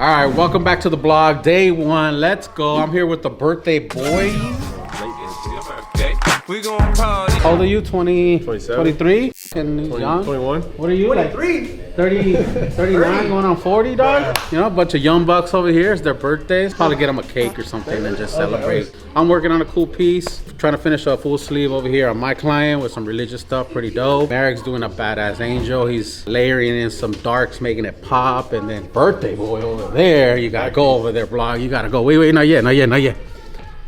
All right, welcome back to the blog. Day one. Let's go. I'm here with the birthday boy. How old are you? 20? 27. 23? And 20, young? 21. What are you? 23. 30, 39, going on 40, dog? You know, a bunch of young bucks over here. It's their birthdays. Probably get them a cake or something and just celebrate. I'm working on a cool piece. Trying to finish a full sleeve over here on my client with some religious stuff. Pretty dope. Merrick's doing a badass angel. He's layering in some darks, making it pop. And then birthday boy over there. You gotta go over there, blog. You gotta go. Wait, not yet.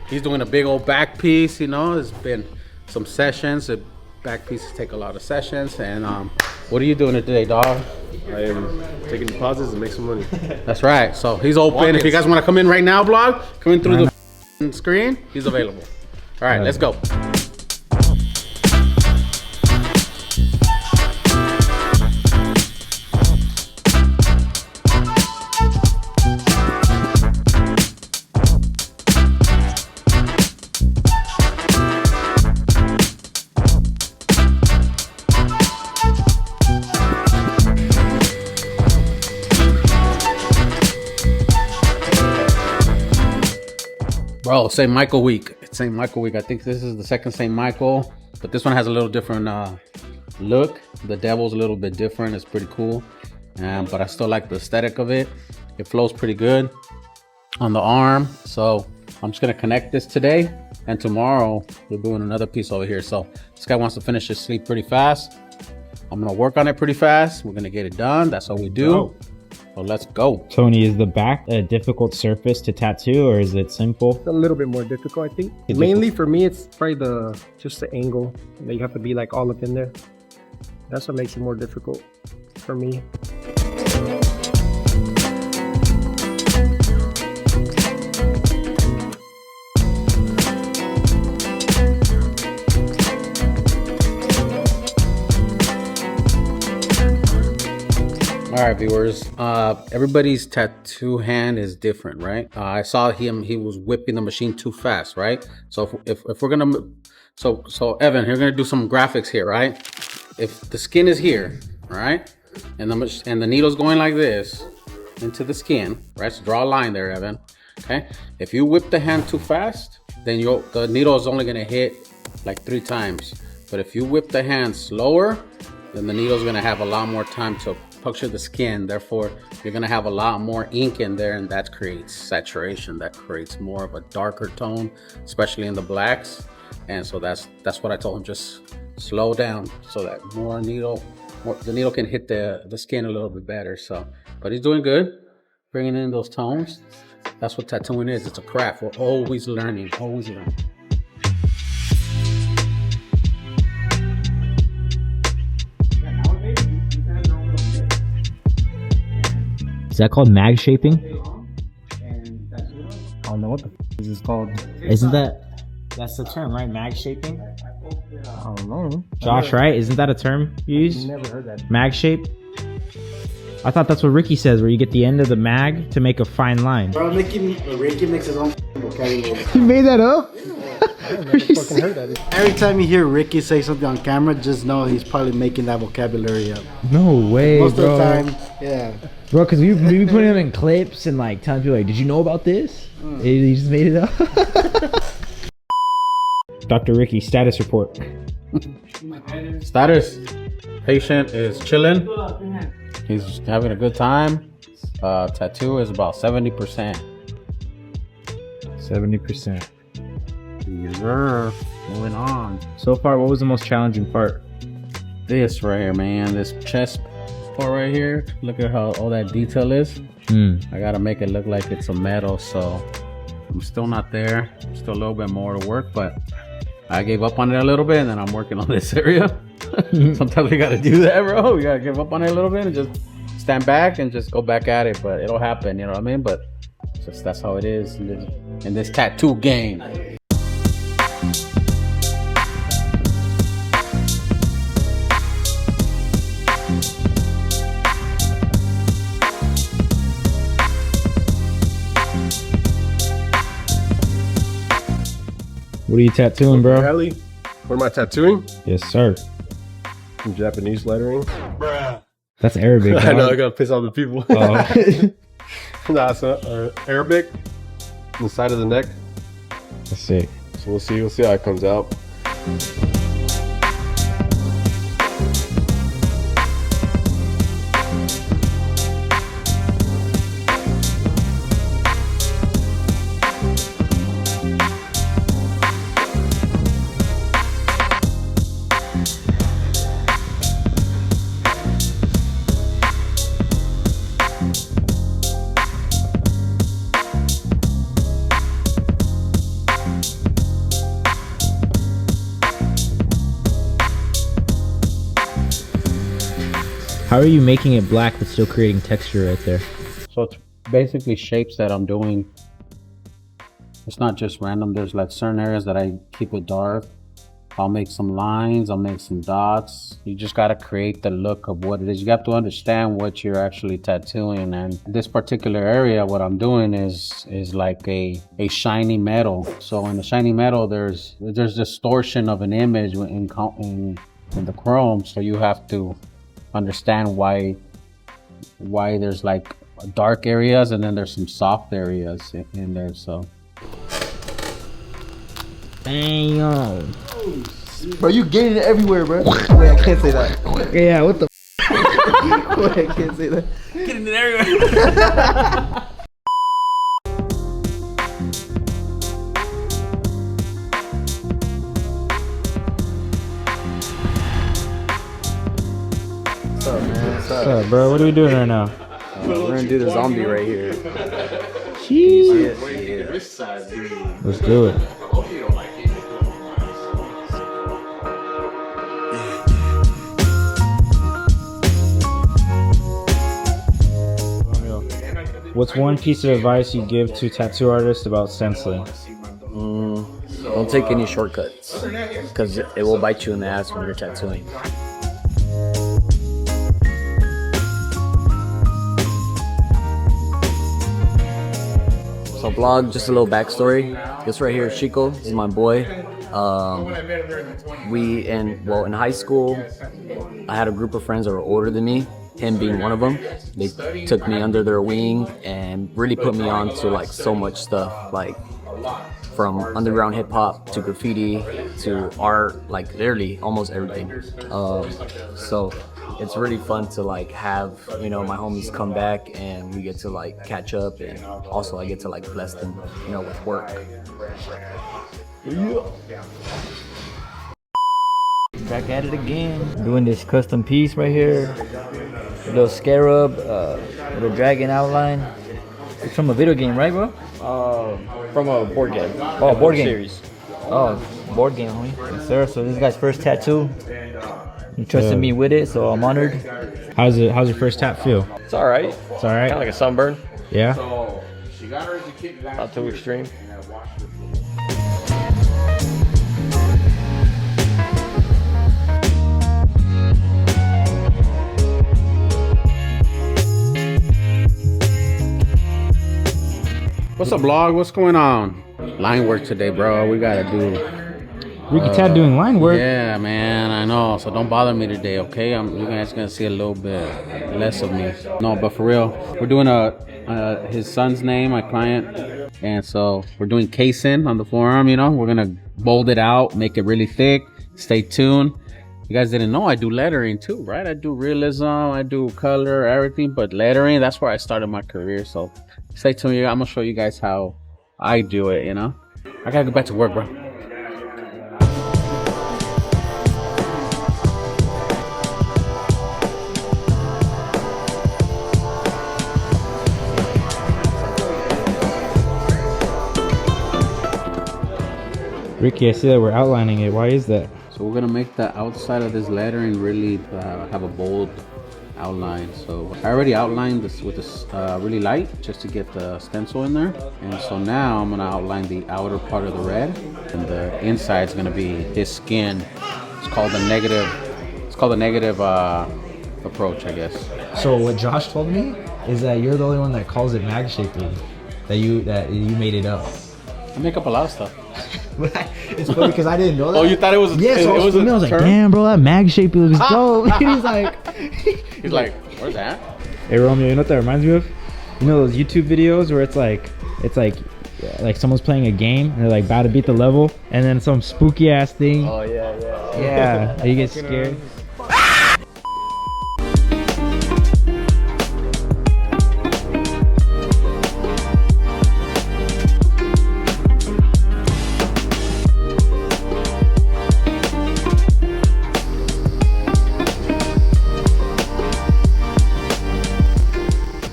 He's doing a big old back piece, you know. It's been some sessions. The back pieces take a lot of sessions. And what are you doing today, dog? I am taking deposits and make some money. That's right. So he's open. If you guys want to come in right now, blog, come in through the screen. He's available. All right, let's go. Bro, St. Michael week. It's St. Michael week. I think this is the second St. Michael, but this one has a little different look. The devil's a little bit different. It's pretty cool, but I still like the aesthetic of it. It flows pretty good on the arm. So I'm just gonna connect this today, and tomorrow we're doing another piece over here. So this guy wants to finish his sleeve pretty fast. I'm gonna work on it pretty fast. We're gonna get it done. That's all we do. Oh. So let's go. Tony, is the back a difficult surface to tattoo, or is it simple? It's a little bit more difficult, I think. Mainly for me, it's probably just the angle. You have to be like all up in there. That's what makes it more difficult for me. All right, viewers, everybody's tattoo hand is different, right? I saw him, he was whipping the machine too fast, right? So if we're gonna, so Evan, you're gonna do some graphics here, right? If the skin is here, right? And the needle's going like this into the skin, right? So draw a line there, Evan, okay? If you whip the hand too fast, then the needle is only gonna hit like 3 times. But if you whip the hand slower, then the needle's gonna have a lot more time to puncture the skin. Therefore, you're gonna have a lot more ink in there, and that creates saturation. That creates more of a darker tone, especially in the blacks. And so that's what I told him. Just slow down so that the needle can hit the skin a little bit better. So, but he's doing good, bringing in those tones. That's what tattooing is. It's a craft. We're always learning, always learning. Is that called mag shaping? I don't know what the this is called. Isn't that's the term, right? Mag shaping? I don't know. Josh, right? Isn't that a term you use? Never heard that. Mag shape? I thought that's what Ricky says, where you get the end of the mag to make a fine line. Bro, Ricky makes his own vocabulary. You made that up? I never fucking heard that. Every time you hear Ricky say something on camera, just know he's probably making that vocabulary up. No way, Most bro. of the time, yeah. Bro, because we be putting them in clips and like telling people like, did you know about this? He just made it up. Dr. Ricky, status report. Status: patient is chilling. He's having a good time. Tattoo is about 70%. 70%. Yeah, moving on. So far, what was the most challenging part? This right here, man. This chest part right here. Look at how all that detail is. I gotta make it look like it's a metal, so I'm still not there. Still a little bit more to work, but I gave up on it a little bit, and then I'm working on this area. Sometimes we gotta do that, bro. We gotta give up on it a little bit and just stand back and just go back at it. But it'll happen, you know what I mean? But just that's how it is in this tattoo game. What are you tattooing, bro? Rally? What am I tattooing? Yes, sir. Some Japanese lettering. That's Arabic. I know, I gotta piss off the people. That's Arabic. On the side of the neck. That's sick. So we'll see how it comes out. How are you making it black but still creating texture right there? So it's basically shapes that I'm doing. It's not just random. There's like certain areas that I keep it dark. I'll make some lines, I'll make some dots. You just gotta create the look of what it is. You have to understand what you're actually tattooing. And this particular area, what I'm doing is like a shiny metal. So in the shiny metal, there's distortion of an image in the chrome. So you have to understand why there's like dark areas and then there's some soft areas in there. So Damn. Bro, you getting it everywhere, bro. Wait, I can't say that. Yeah, what the Wait, I can't say that. getting it everywhere. What's up, man? What's What's up, bro? What are we doing right now? We're gonna do the zombie right here. Jeez. Yeah. Let's do it. What's one piece of advice you give to tattoo artists about stenciling? Don't take any shortcuts, because it will bite you in the ass when you're tattooing. So blog, just a little backstory. This right here is Chico. This is my boy. In high school, I had a group of friends that were older than me, him being one of them. They took me under their wing and really put me on to like so much stuff, like from underground hip hop to graffiti to art, like literally almost everything. So it's really fun to like have, you know, my homies come back and we get to like catch up, and also I get to like bless them, you know, with work. Back at it again, doing this custom piece right here. A little scarab, with a dragon outline. It's from a video game, right, bro? From a board game. Oh, board game. Series. Oh, board game, homie. Yes, sir. So this is guy's first tattoo. He trusted me with it, so I'm honored. How's your first tap feel? It's all right. It's all right. Kind of like a sunburn. Yeah. Not too extreme. what's up, vlog? What's going on? Line work today, bro. We gotta do. Ricky Tat doing line work. Yeah, man, I know. So don't bother me today, okay? You guys gonna see a little bit less of me. No, but for real, we're doing his son's name, my client, and so we're doing casing on the forearm. You know, we're gonna bold it out, make it really thick. Stay tuned. You guys didn't know I do lettering too, right? I do realism, I do color, everything, but lettering, that's where I started my career. So stay tuned. I'm gonna show you guys how I do it. You know, I gotta go back to work, bro. Ricky, I see that we're outlining it. Why is that? So we're gonna make the outside of this lettering really have a bold outline. So I already outlined this with this really light just to get the stencil in there. And so now I'm gonna outline the outer part of the red, and the inside is gonna be his skin. It's called the negative. It's called the negative approach, I guess. So what Josh told me is that you're the only one that calls it mag shaping. That you made it up. I make up a lot of stuff. It's funny because I didn't know that. Oh, you thought it was? Yeah, so I was like, term? damn, bro, that mag shape looks dope. He's like, He's like, where's that? hey, Romeo, you know what that reminds me of? You know those YouTube videos where it's like someone's playing a game and they're like about to beat the level, and then some spooky ass thing. Oh yeah. Yeah, you get scared.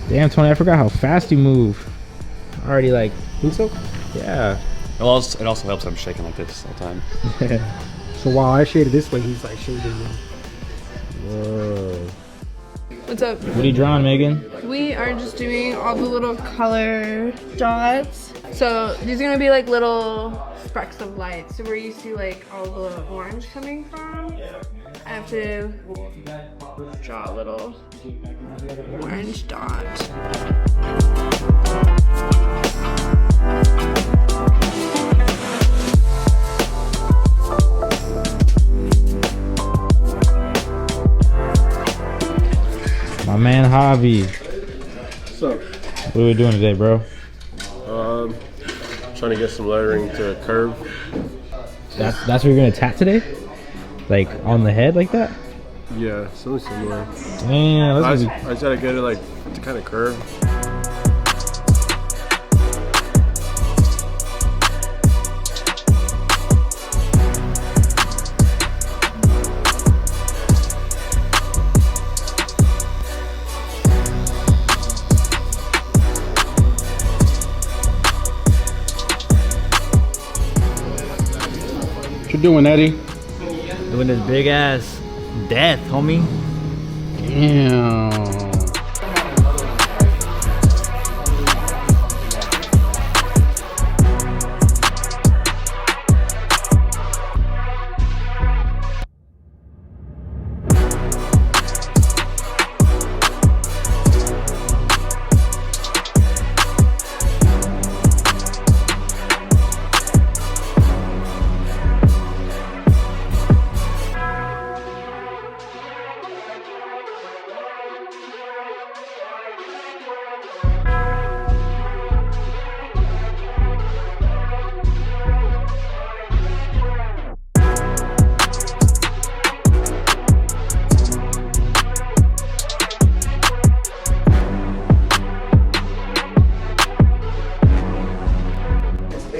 Damn, Tony, I forgot how fast you move. Already like, Think so? yeah. It also helps I'm shaking like this all the time. So while I shaded this way, he's like shading me. Whoa. What's up? What are you drawing, Megan? We are just doing all the little color dots. So these are gonna be like little specks of light. So where you see like all the orange coming from, I have to draw a little orange dot. My man Javi. What's up? What are we doing today, bro? Trying to get some lettering to curve. That's what you're gonna tat today? Like on the head like that? Yeah, something similar. Damn, I that's just try to get it like to kind of curve. What you doing, Eddie? Doing this big ass death, homie. Damn.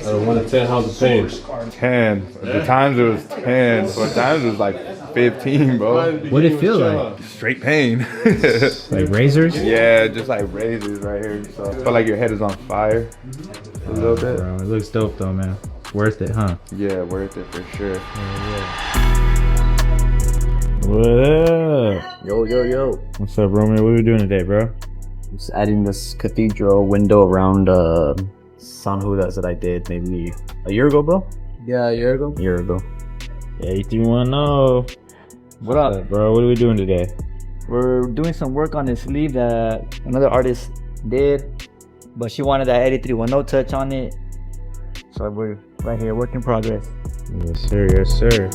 Out of 1 to 10, how's the pain? 10. The times it was 10, but at times it was like 15, bro. what did it feel like? Straight pain. Like razors? Yeah, just like razors right here. So I felt like your head is on fire a little bit. Bro, it looks dope though, man. Worth it, huh? Yeah, worth it for sure. What up? Yo. What's up, Romeo? What are we doing today, bro? Just adding this cathedral window around San Judas that I did maybe a year ago, bro. Yeah, a year ago. A year ago. Yeah, you wanna know? What up? Bro, what are we doing today? We're doing some work on this sleeve that another artist did, but she wanted that 8310 touch on it. So we're right here, work in progress. Yes, sir. Yes, sir.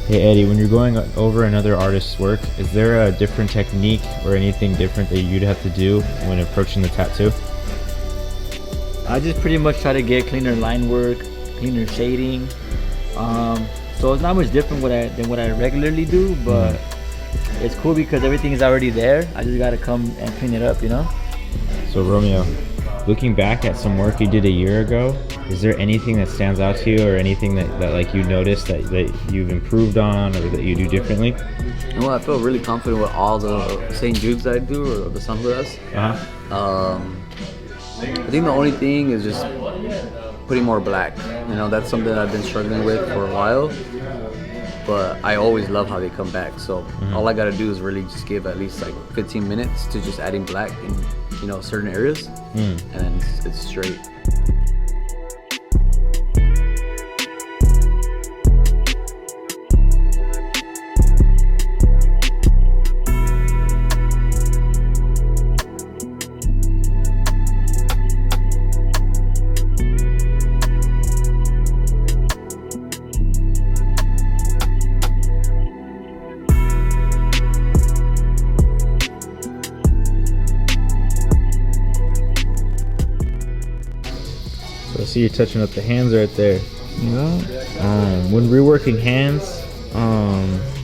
Hey Eddie, when you're going over another artist's work, is there a different technique or anything different that you'd have to do when approaching the tattoo? I just pretty much try to get cleaner line work, cleaner shading. So it's not much different than what I regularly do, but it's cool because everything is already there. I just gotta come and clean it up, you know? So Romeo, looking back at some work you did a year ago, is there anything that stands out to you or anything that like you noticed that you've improved on or that you do differently? Well, I feel really confident with all the St. Jude's that I do, or the San Judas. Uh-huh. I think the only thing is just putting more black. You know, that's something I've been struggling with for a while. But I always love how they come back. So all I gotta do is really just give at least like 15 minutes to just adding black in, you know, certain areas, and then it's straight. see you touching up the hands right there. When reworking hands,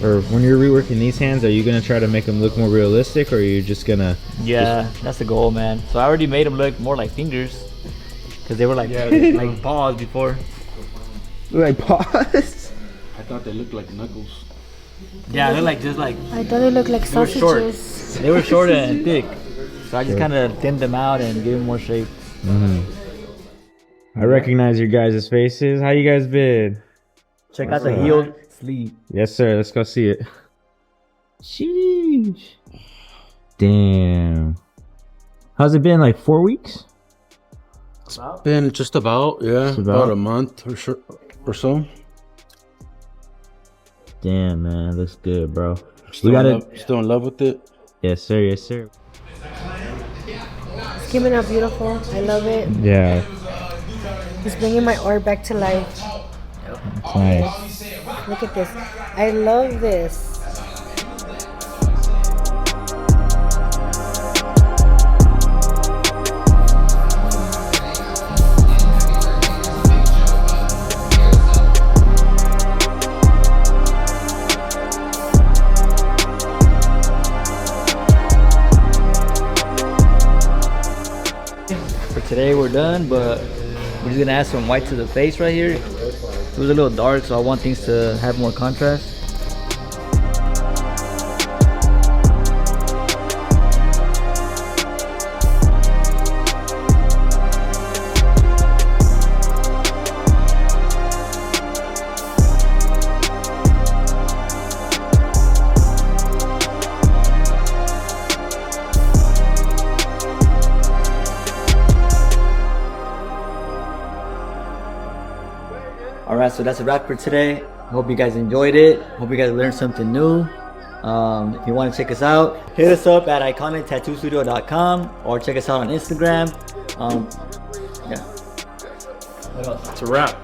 or when you're reworking these hands, are you gonna try to make them look more realistic, or are you just gonna? Yeah, that's the goal, man. So I already made them look more like fingers, because they were like like paws before. Like paws. I thought they looked like knuckles. Yeah, they're like just like. I thought they looked like sausages. They were short and thick, so I just kind of thinned them out and gave them more shape. I recognize your guys' faces. How you guys been? Check out the healed sleeve. Yes, sir. Let's go see it. Sheesh. Damn. How's it been? Like 4 weeks? It's been just about, yeah, about a month or so. Damn, man, looks good, bro. Still in love with it. Yes, sir. Yes, sir. It's coming out beautiful. I love it. Yeah. It's bringing my art back to life. It's nice. Look at this. I love this. For today we're done, but we're just gonna add some white to the face right here. It was a little dark, so I want things to have more contrast. Alright, so that's a wrap for today. Hope you guys enjoyed it. Hope you guys learned something new. If you want to check us out, hit us up at iconiqtattoostudio.com or check us out on Instagram. Yeah. What else? It's a wrap.